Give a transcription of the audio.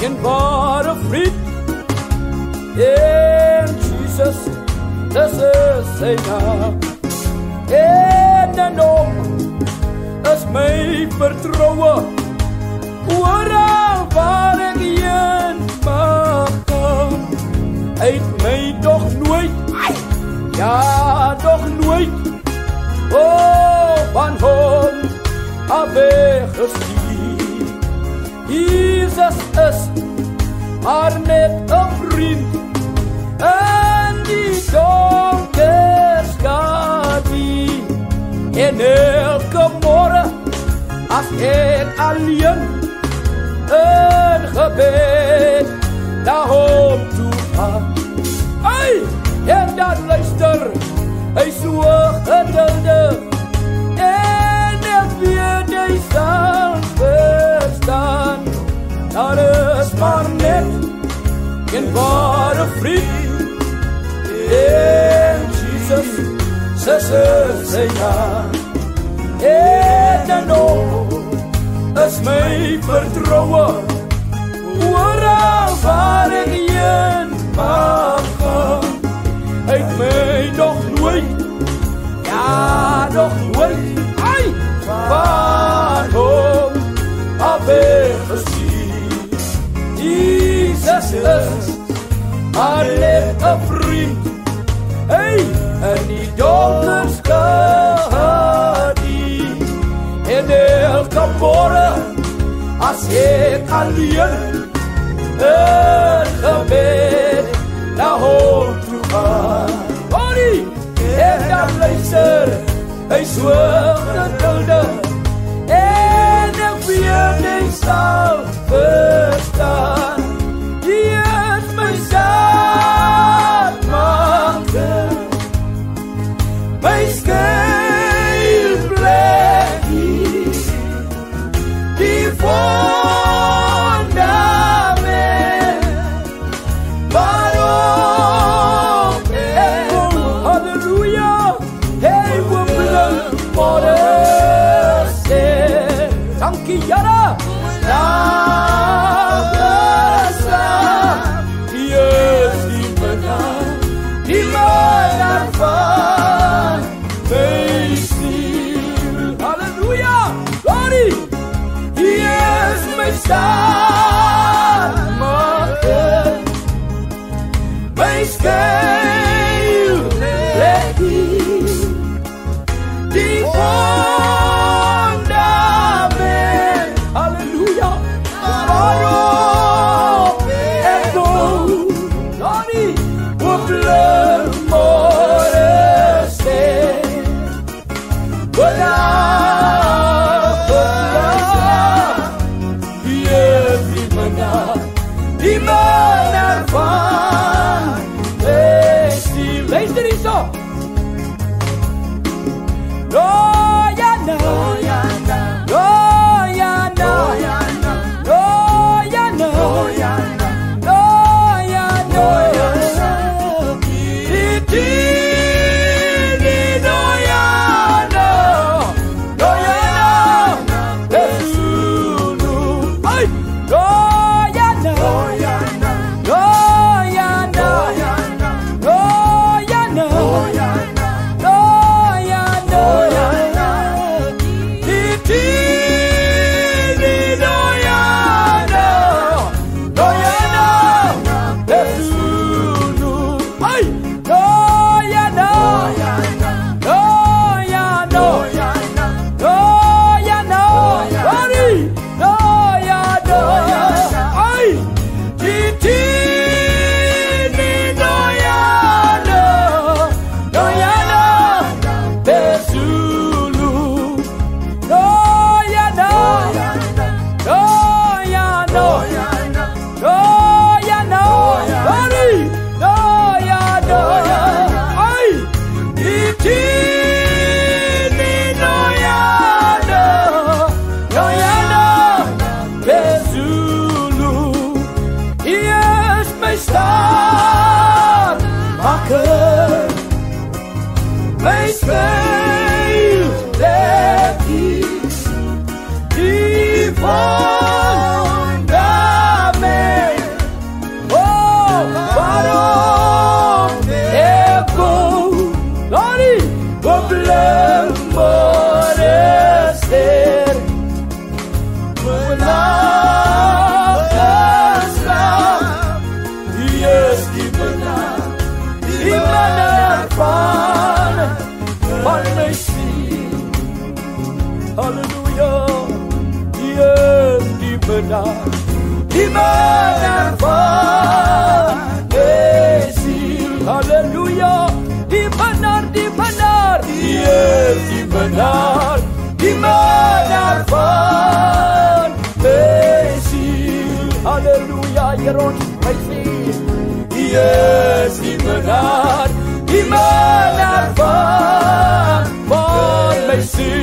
geen ware vriend. En Jesus, dis is sy naam. En hom is my vertroue, oral waar ek heen mag gaan. Hy het my nog nooit, ja nog nooit, van hom af weggestuur. Jesus is maar net 'n vriend in die donker skadu. En elke môre as ek alleen in gebed na hom toe gaan, en dan luister hy so geduldig, en ek weet hy sal verstaan. Daar is maar net een ware vriend, en Jesus, is sy naam. En hom is my vertroue, oral waar ek heen mag gaan. Hy het my nog nooit, ja nog nooit, van hom af weggestuur. Jesus is maar net 'n vriend, in die donker skadu. En elke môre as ek alleen in gebed na hom toe gaan, en dan luister hy so geduldig, en ek weet hy sal verstaan. Die is my zaadmaker, my skuilplekkie, die fondament waarop ek woon. Halleluja, hy wil bly sê. Dankie Here, die is die minnaar van my siel. Halleluja, glory, die is my zaadmaker, my skuilplekkie, die fondament, halleluja, waarop ek woon. Glory, op môre sê, die is is die benaar van my siel. Halleluja, die is die benaar van my siel. Halleluja, die benaar, die is die benaar van my siel. Halleluja, Heer ons my siel. Die is die benaar van my siel.